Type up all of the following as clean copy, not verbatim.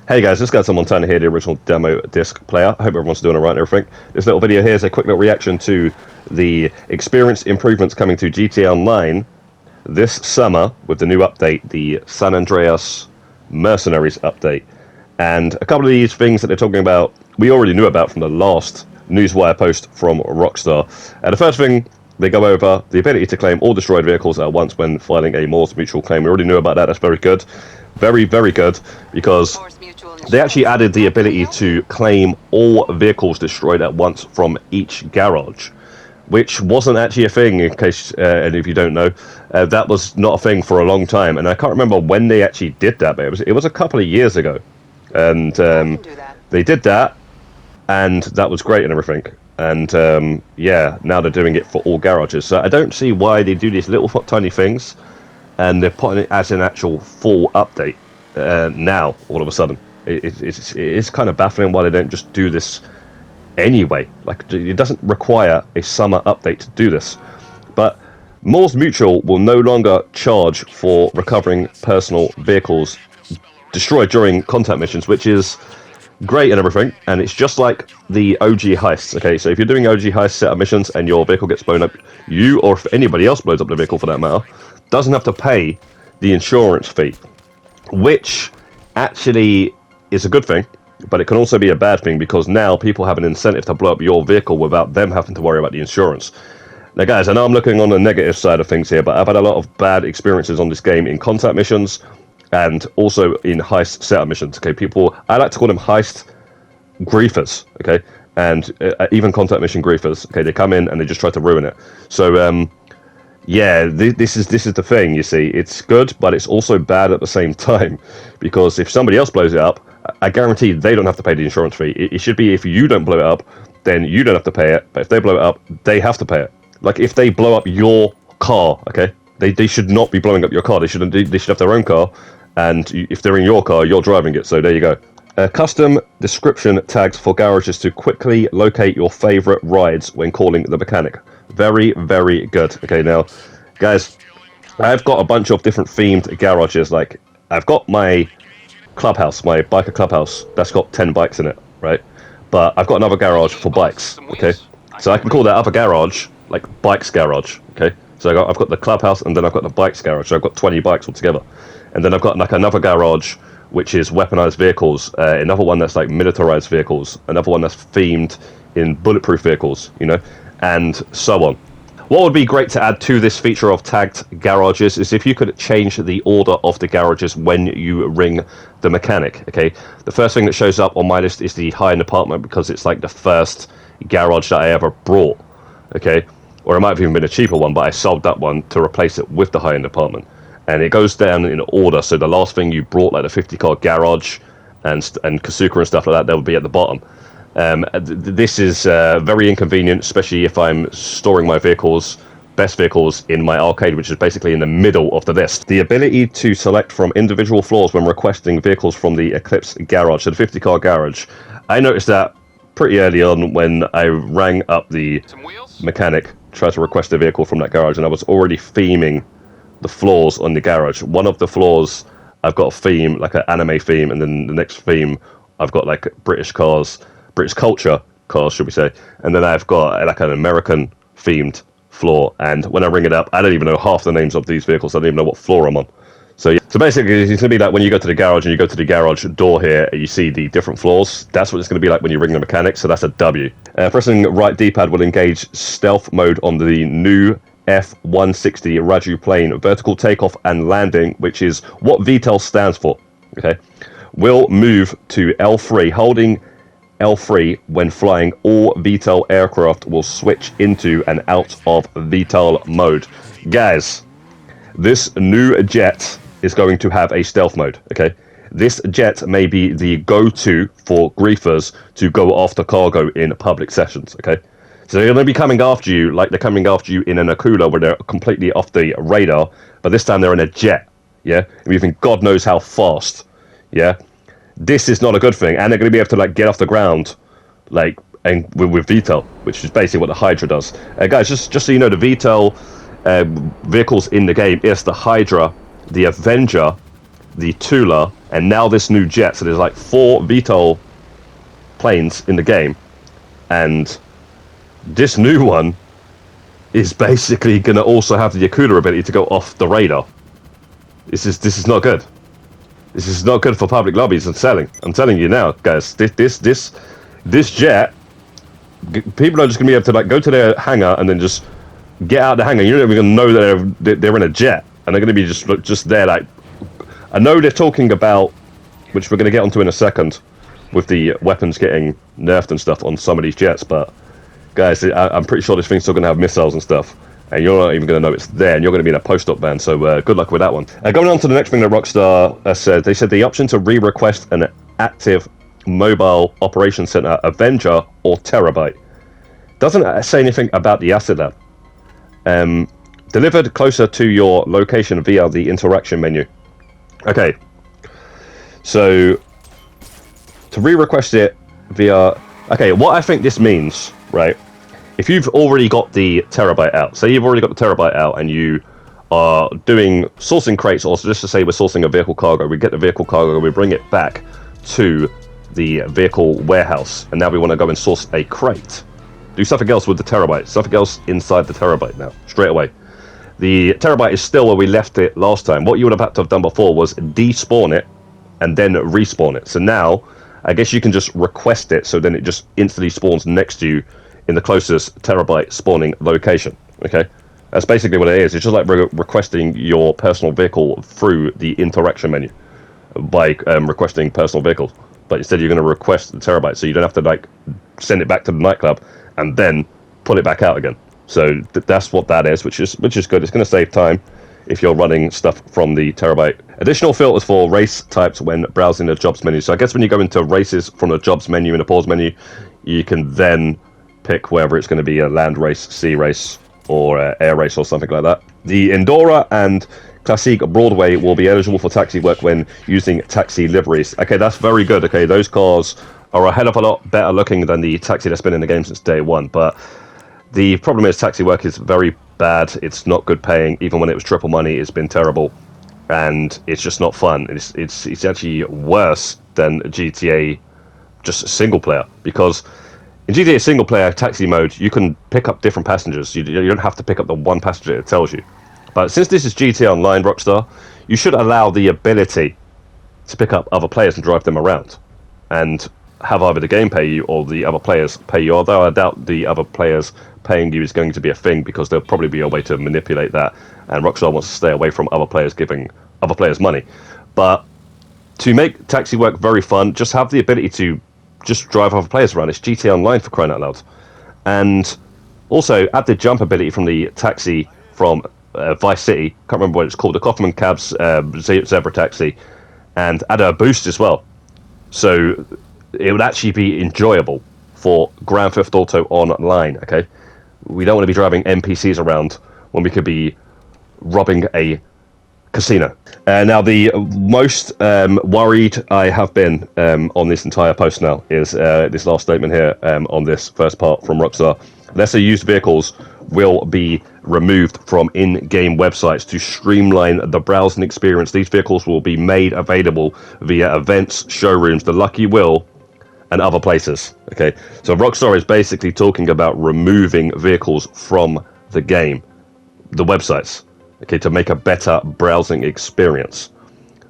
Hey guys, this guy's Montana here, the original demo disc player. I hope everyone's doing alright and everything. This little video here is a quick little reaction to the experience improvements coming to GTA Online this summer with the new update, the San Andreas Mercenaries update. And a couple of these things that they're talking about, we already knew about from the last Newswire post from Rockstar. And the first thing, they go over the ability to claim all destroyed vehicles at once when filing a Mors Mutual claim. We already knew about that, that's very good. Very, very good, because they actually added the ability to claim all vehicles destroyed at once from each garage, which wasn't actually a thing, in case any of you don't know. That was not a thing for a long time, and I can't remember when they actually did that, but it was a couple of years ago. And they did that, and that was great and everything. And yeah, now they're doing it for all garages. So I don't see why they do these little tiny things, and they're putting it as an actual full update now, all of a sudden. It's kind of baffling why they don't just do this anyway. Like, it doesn't require a summer update to do this. But Mors Mutual will no longer charge for recovering personal vehicles destroyed during contact missions, which is great and everything, and it's just like the OG heists. Okay, so if you're doing OG heist setup missions and your vehicle gets blown up, you, or if anybody else blows up the vehicle for that matter, doesn't have to pay the insurance fee, which actually is a good thing, but it can also be a bad thing, because now people have an incentive to blow up your vehicle without them having to worry about the insurance. Now guys, I know I'm looking on the negative side of things here, but I've had a lot of bad experiences on this game in contact missions and also in heist setup missions. Okay, people, I like to call them heist griefers, okay, and even contact mission griefers. Okay, they come in and they just try to ruin it. So yeah, this is the thing, you see. It's good, but it's also bad at the same time, because if somebody else blows it up, I guarantee they don't have to pay the insurance fee. It should be, if you don't blow it up, then you don't have to pay it, but if they blow it up, they have to pay it. Like, if they blow up your car, okay, they should not be blowing up your car. They should have their own car, and if they're in your car, you're driving it, so there you go. Custom description tags for garages to quickly locate your favorite rides when calling the mechanic. Very, very good. Okay, now, guys, I've got a bunch of different themed garages. Like, I've got my clubhouse, my biker clubhouse, that's got 10 bikes in it, right? But I've got another garage for bikes, okay? So I can call that other garage, like, Bikes Garage, okay? So I've got the clubhouse, and then I've got the bikes garage, so I've got 20 bikes altogether. And then I've got, like, another garage, which is weaponized vehicles, another one that's, like, militarized vehicles, another one that's themed in bulletproof vehicles, you know, and so on. What would be great to add to this feature of tagged garages is if you could change the order of the garages when you ring the mechanic, okay? The first thing that shows up on my list is the high-end apartment, because it's like the first garage that I ever brought, okay? Or it might have even been a cheaper one, but I sold that one to replace it with the high-end apartment. And it goes down in order, so the last thing you brought, like the 50-car garage and Kasuka and stuff like that, they'll be at the bottom. This is very inconvenient, especially if I'm storing my vehicles, best vehicles, in my arcade, which is basically in the middle of the list. The ability to select from individual floors when requesting vehicles from the Eclipse garage, so the 50-car garage. I noticed that pretty early on when I rang up the mechanic, tried to request a vehicle from that garage, and I was already theming the floors on the garage. One of the floors, I've got a theme, like an anime theme, and then the next theme, I've got like British cars, British culture cars, should we say, and then I've got like an American themed floor. And when I ring it up, I don't even know half the names of these vehicles. I don't even know what floor I'm on. So yeah, so basically it's going to be like when you go to the garage and you go to the garage door here and you see the different floors. That's what it's going to be like when you ring the mechanic, so that's a W. Pressing right D-pad will engage stealth mode on the new F-160 Raiju plane, vertical takeoff and landing, which is what VTOL stands for, okay? Will move to L3, holding L3 when flying. All VTOL aircraft will switch into and out of VTOL mode. Guys, this new jet is going to have a stealth mode, okay? This jet may be the go-to for griefers to go after cargo in public sessions, okay? So they're going to be coming after you like they're coming after you in an Akula where they're completely off the radar, but this time they're in a jet, yeah? And moving God knows how fast, yeah? This is not a good thing, and they're going to be able to like get off the ground, like, and with VTOL, which is basically what the Hydra does. Guys, just so you know, the VTOL vehicles in the game is the Hydra, the Avenger, the Tula, and now this new jet. So there's like 4 VTOL planes in the game, and this new one is basically going to also have the Yakuza ability to go off the radar. This is not good. This is not good for public lobbies and selling. I'm telling you now, guys. This jet, people are just going to be able to like go to their hangar and then just get out of the hangar. You're not even going to know that they're in a jet, and they're going to be just there. Like, I know they're talking about, which we're going to get onto in a second, with the weapons getting nerfed and stuff on some of these jets, but guys, I'm pretty sure this thing's still going to have missiles and stuff, and you're not even going to know it's there, and you're going to be in a post-op ban, so good luck with that one. Going on to the next thing that Rockstar said, they said the option to re-request an active mobile operations center, Avenger or Terabyte. Doesn't say anything about the asset lab. Delivered closer to your location via the interaction menu. Okay, so to re-request it via... Okay, what I think this means, right? If you've already got the Terabyte out, say you've already got the Terabyte out and you are doing sourcing crates, or just to say we're sourcing a vehicle cargo, we get the vehicle cargo, we bring it back to the vehicle warehouse, and now we want to go and source a crate. Do something else with the Terabyte, something else inside the Terabyte now, straight away. The Terabyte is still where we left it last time. What you would have had to have done before was despawn it and then respawn it. So now, I guess you can just request it, so then it just instantly spawns next to you in the closest Terabyte spawning location. Okay, that's basically what it is. It's just like requesting your personal vehicle through the interaction menu by requesting personal vehicles. But instead, you're going to request the Terabyte, so you don't have to like send it back to the nightclub and then pull it back out again. So that's what that is, which is good. It's going to save time if you're running stuff from the Terabyte. Additional filters for race types when browsing the jobs menu. So I guess when you go into races from the jobs menu and the pause menu, you can then pick whether it's going to be a land race, sea race, or air race or something like that. The Endora and Classic Broadway will be eligible for taxi work when using taxi liveries. Okay, that's very good. Okay, those cars are a hell of a lot better looking than the taxi that's been in the game since day one. But the problem is taxi work is very bad. It's not good paying. Even when it was triple money, it's been terrible, and it's just not fun. It's actually worse than GTA just single player, because in GTA single player taxi mode, you can pick up different passengers. You don't have to pick up the one passenger it tells you. But since this is GTA Online, Rockstar, you should allow the ability to pick up other players and drive them around, and have either the game pay you or the other players pay you. Although I doubt the other players paying you is going to be a thing, because there'll probably be a way to manipulate that, and Rockstar wants to stay away from other players giving other players money. But to make taxi work very fun, just have the ability to just drive other players around. It's GTA Online, for crying out loud. And also add the jump ability from the taxi from Vice City. Can't remember what it's called. The Kaufman Cabs Zebra Taxi, and add a boost as well. So it would actually be enjoyable for Grand Theft Auto Online. Okay, we don't want to be driving NPCs around when we could be robbing a casino. Now, the most worried I have been on this entire post now is this last statement here on this first part from Rockstar. Lesser used vehicles will be removed from in-game websites to streamline the browsing experience. These vehicles will be made available via events, showrooms, the Lucky Wheel, and other places. Okay, so Rockstar is basically talking about removing vehicles from the game, the websites, okay, to make a better browsing experience.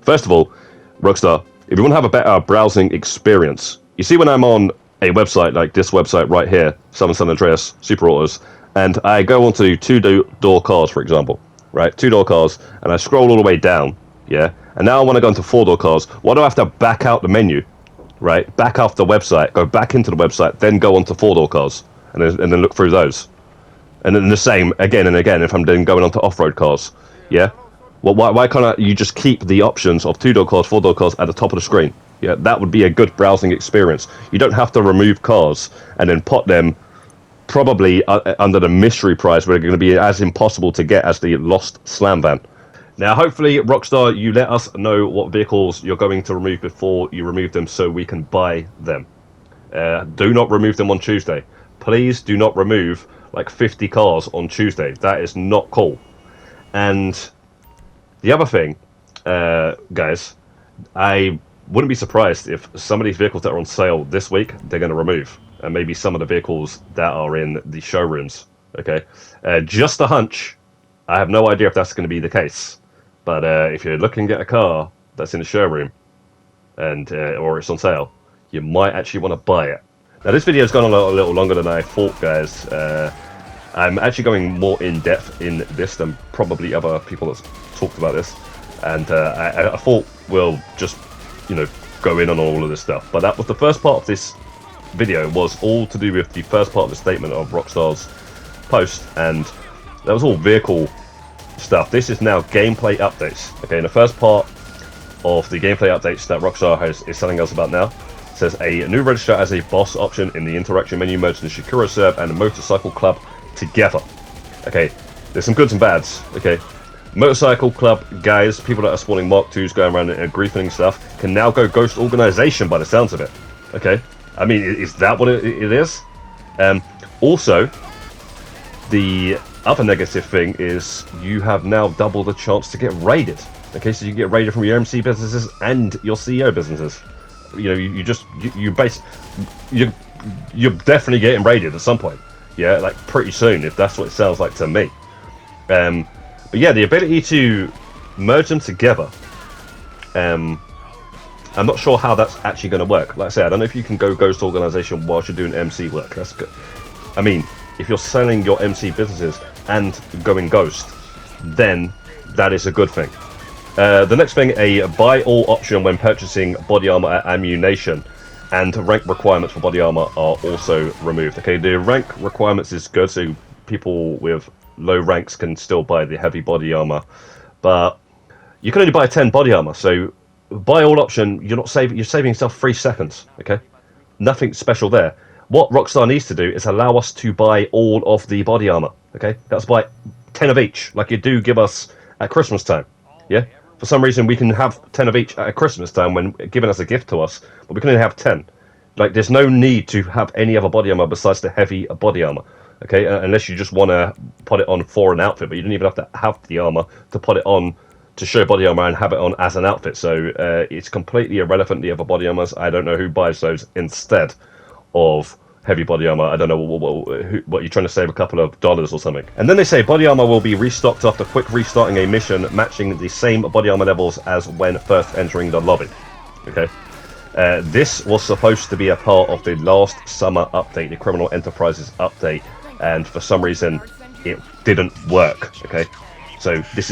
First of all, Rockstar, if you want to have a better browsing experience, you see when I'm on a website like this website right here, San Andreas Super Autos, and I go onto two-door cars, for example, right? Two-door cars, and I scroll all the way down, yeah? And now I want to go into four-door cars. Why do I have to back out the menu, right? Back off the website, go back into the website, then go onto four-door cars, and then look through those. And then the same again and again if I'm then going onto off-road cars, yeah? Well, why can't you just keep the options of two-door cars, four-door cars at the top of the screen? Yeah, that would be a good browsing experience. You don't have to remove cars and then put them probably under the mystery prize, where they're going to be as impossible to get as the Lost Slam Van. Now, hopefully, Rockstar, you let us know what vehicles you're going to remove before you remove them, so we can buy them. Do not remove them on Tuesday. Please do not remove like 50 cars on Tuesday. That is not cool. And the other thing, guys, I wouldn't be surprised if some of these vehicles that are on sale this week, they're going to remove. And maybe some of the vehicles that are in the showrooms. Okay? Just a hunch. I have no idea if that's going to be the case. But if you're looking at a car that's in the showroom, and or it's on sale, you might actually want to buy it. Now, this video's gone a little longer than I thought, guys. I'm actually going more in depth in this than probably other people that's talked about this. And I thought we'll just, go in on all of this stuff. But that was the first part of this video, was all to do with the first part of the statement of Rockstar's post, and that was all vehicle stuff. This is now gameplay updates. Okay, in the first part of the gameplay updates that Rockstar is telling us about now, it says a new register as a boss option in the interaction menu merged the Shakura Serve and the Motorcycle Club together. Okay, there's some goods and bads. Okay, Motorcycle Club guys, people that are spawning Mark IIs going around and griefing stuff, can now go Ghost Organization by the sounds of it. Okay, I mean, is that what it is? Also, the other negative thing is you have now double the chance to get raided. Okay, so you get raided from your MC businesses and your CEO businesses. You're definitely getting raided at some point. Yeah, like pretty soon, if that's what it sounds like to me. But yeah, the ability to merge them together. I'm not sure how that's actually going to work. Like I said, I don't know if you can go Ghost Organization whilst you're doing MC work. That's good. I mean, if you're selling your MC businesses and going Ghost, then that is a good thing. The next thing, a buy all option when purchasing body armor at ammunition, and rank requirements for body armor are also removed. Okay, the rank requirements is good, so people with low ranks can still buy the heavy body armor, but you can only buy 10 body armor. So buy all option, you're saving yourself 3 seconds. Okay, nothing special there. What Rockstar needs to do is allow us to buy all of the body armor. Okay, that's buy 10 of each, like you do give us at Christmas time. Yeah, for some reason we can have 10 of each at Christmas time when given as a gift to us, but we can only have 10. Like, there's no need to have any other body armor besides the heavy body armor. Okay, unless you just want to put it on for an outfit, but you don't even have to have the armor to put it on to show body armor and have it on as an outfit. So it's completely irrelevant, the other body armors. I don't know who buys those instead of heavy body armor. I don't know what you're trying to save, a couple of dollars or something. And then they say body armor will be restocked after quick restarting a mission matching the same body armor levels as when first entering the lobby. Okay. This was supposed to be a part of the last summer update, the Criminal Enterprises update, and for some reason it didn't work. Okay, so this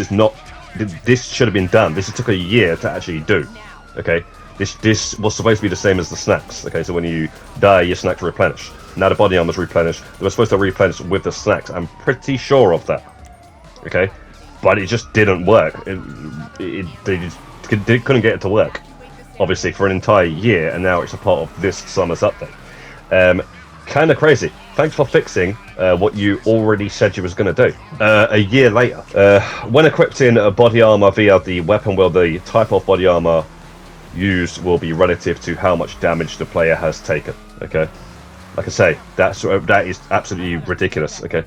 should have been done. This took a year to actually do. Okay, this was supposed to be the same as the snacks. Okay, so when you die, your snacks replenish. Now the body armor's replenished. They were supposed to replenish with the snacks. I'm pretty sure of that. Okay, but it just didn't work. They just couldn't get it to work, obviously, for an entire year, and now it's a part of this summer's update. Kind of crazy. Thanks for fixing what you already said you was going to do. A year later, when equipped in body armor via the weapon wheel, the type of body armor used will be relative to how much damage the player has taken. Okay, like I say, that is absolutely ridiculous. Okay,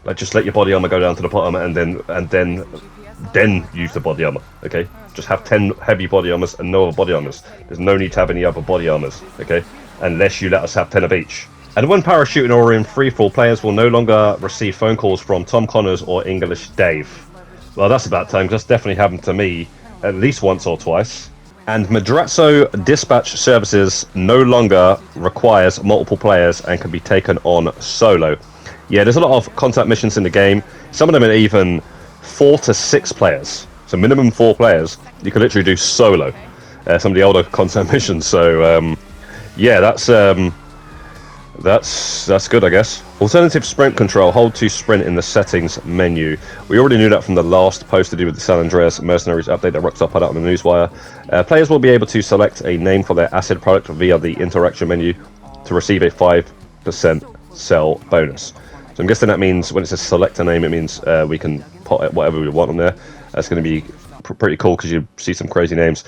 like, just let your body armor go down to the bottom and then use the body armor. Okay, just have 10 heavy body armors and no other body armors. There's no need to have any other body armors. Okay, unless you let us have 10 of each. And when parachuting or in freefall, players will no longer receive phone calls from Tom Connors or English Dave. Well, that's about time, because that's definitely happened to me at least once or twice. And Madrazo dispatch services no longer requires multiple players and can be taken on solo. Yeah, there's a lot of contact missions in the game. Some of them are even 4 to 6 players. So minimum 4 players. You can literally do solo. Some of the older contact missions. So yeah, that's good, I guess. Alternative sprint control. Hold to sprint in the settings menu. We already knew that from the last post to do with the San Andreas Mercenaries update that Rockstar put out on the Newswire. Players will be able to select a name for their acid product via the interaction menu to receive a 5% sell bonus. So I'm guessing that means when it says select a name, it means we can put whatever we want on there. That's going to be pretty cool, because you see some crazy names.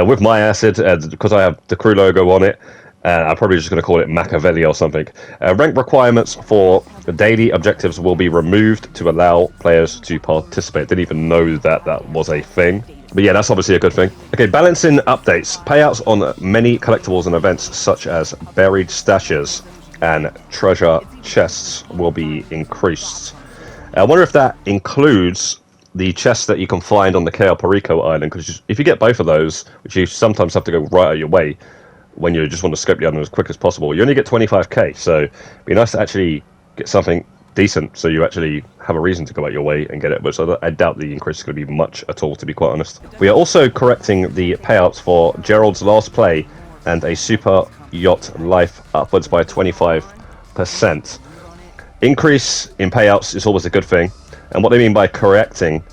With my acid, because I have the crew logo on it, I'm probably just going to call it Machiavelli or something. Rank requirements for daily objectives will be removed to allow players to participate. Didn't even know that was a thing. But yeah, that's obviously a good thing. Okay, balancing updates. Payouts on many collectibles and events such as buried stashes and treasure chests will be increased. I wonder if that includes the chests that you can find on the Cayo Perico Island, because if you get both of those, which you sometimes have to go right out of your way when you just want to scope the island as quick as possible, you only get 25k, so it'd be nice to actually get something decent so you actually have a reason to go out your way and get it, which I doubt the increase is going to be much at all, to be quite honest. We are also correcting the payouts for Gerald's Last Play and a Super Yacht Life upwards by 25%. Increase in payouts is always a good thing, and what they mean by correcting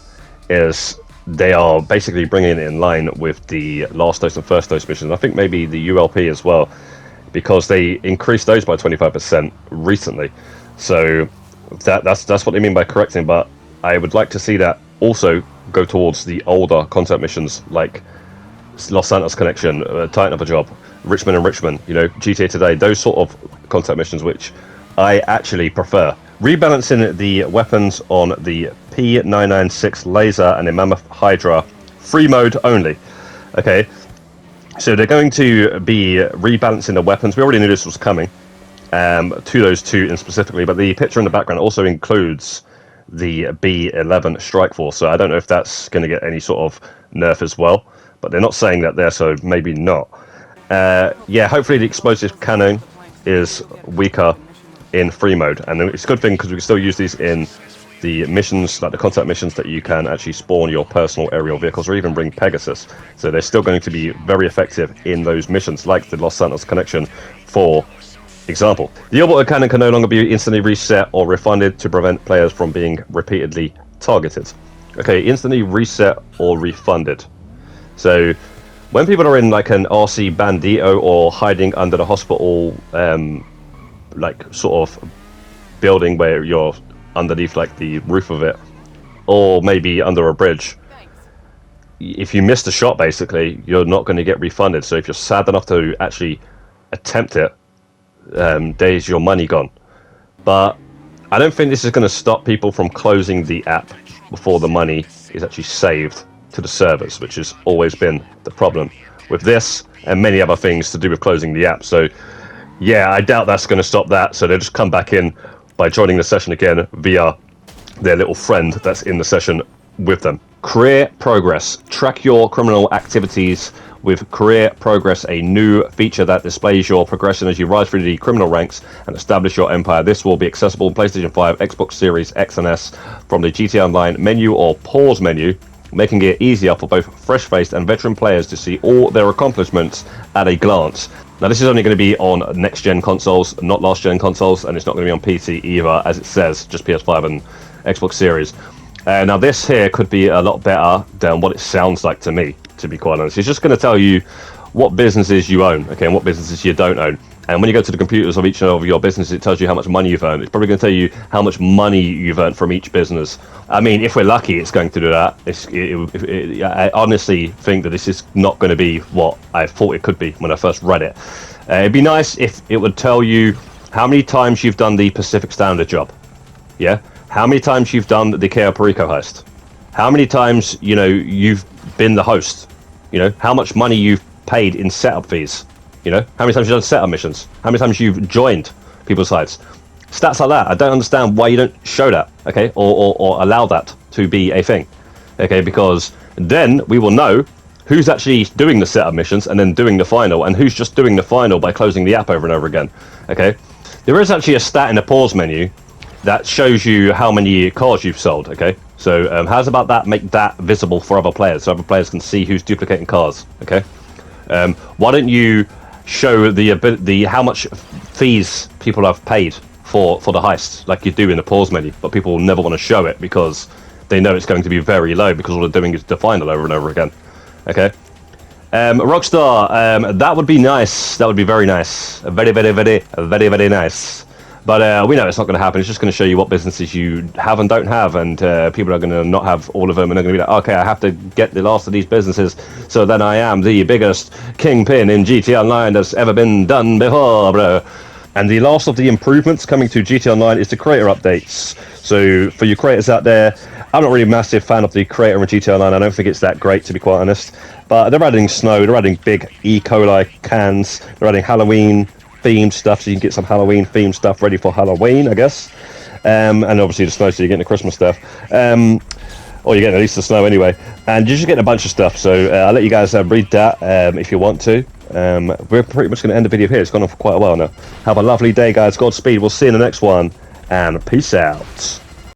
is they are basically bringing it in line with the last dose and first dose missions. I think maybe the ULP as well, because they increased those by 25% recently. So that's what they mean by correcting, but I would like to see that also go towards the older content missions like Los Santos Connection, Tighten Up a Job, Richmond and Richmond, you know, GTA Today, those sort of content missions which I actually prefer. Rebalancing the weapons on the P996 Lazer and the Mammoth Hydra, free mode only. Okay, so they're going to be rebalancing the weapons. We already knew this was coming to those two in specifically, but the picture in the background also includes the B11 Strike Force, so I don't know if that's going to get any sort of nerf as well, but they're not saying that there, so maybe not. Yeah, hopefully the explosive cannon is weaker in free mode, and it's a good thing because we can still use these in the missions, like the contact missions that you can actually spawn your personal aerial vehicles or even bring Pegasus, so they're still going to be very effective in those missions like the Los Santos Connection, for example. The orbital cannon can no longer be instantly reset or refunded to prevent players from being repeatedly targeted. Okay, instantly reset or refunded. So when people are in like an RC Bandito or hiding under the hospital like sort of building where you're underneath like the roof of it, or maybe under a bridge, if you missed a shot basically you're not going to get refunded. So if you're sad enough to actually attempt it, there's your money gone. But I don't think this is going to stop people from closing the app before the money is actually saved to the servers, which has always been the problem with this and many other things to do with closing the app. So yeah, I doubt that's going to stop that, so they'll just come back in by joining the session again via their little friend that's in the session with them. Career progress. Track your criminal activities with Career Progress, a new feature that displays your progression as you rise through the criminal ranks and establish your empire. This will be accessible on PlayStation 5, Xbox Series X and S from the GTA Online menu or pause menu, making it easier for both fresh-faced and veteran players to see all their accomplishments at a glance. Now this is only going to be on next-gen consoles, not last-gen consoles, and it's not going to be on PC either, as it says, just PS5 and Xbox Series. Now this here could be a lot better than what it sounds like to me, to be quite honest. It's just going to tell you what businesses you own, okay, and what businesses you don't own. And when you go to the computers of each and every of your businesses, it tells you how much money you've earned. It's probably going to tell you how much money you've earned from each business. I mean, if we're lucky, it's going to do that. I honestly think that this is not going to be what I thought it could be when I first read it. It'd be nice if it would tell you how many times you've done the Pacific Standard job. Yeah? How many times you've done the Cayo Perico heist. How many times, you know, you've been the host. You know, how much money you've paid in setup fees. You know, how many times you've done setup missions? How many times you've joined people's sites? Stats like that. I don't understand why you don't show that, okay? Or allow that to be a thing, okay? Because then we will know who's actually doing the setup missions and then doing the final, and who's just doing the final by closing the app over and over again, okay? There is actually a stat in the pause menu that shows you how many cars you've sold, okay? So how's about that make that visible for other players, so other players can see who's duplicating cars, okay? Why don't you show the how much fees people have paid for the heist, like you do in the pause menu, but people will never want to show it because they know it's going to be very low because all they're doing is the final over and over again. Okay, Rockstar, that would be nice. That would be very nice. Very nice. But we know it's not going to happen. It's just going to show you what businesses you have and don't have, and people are going to not have all of them, and they're going to be like, okay, I have to get the last of these businesses, so then I am the biggest kingpin in GTA Online that's ever been done before, bro. And the last of the improvements coming to GTA Online is the creator updates. So for you creators out there, I'm not really a massive fan of the creator in GTA Online. I don't think it's that great, to be quite honest. But they're adding snow, they're adding big E. coli cans, they're adding Halloween themed stuff, so you can get some Halloween themed stuff ready for Halloween, I guess. And obviously the snow, so you're getting the Christmas stuff. Or you're getting at least the snow anyway. And you're just getting a bunch of stuff, so I'll let you guys read that if you want to. We're pretty much going to end the video here. It's gone on for quite a while now. Have a lovely day, guys. Godspeed. We'll see you in the next one. And peace out.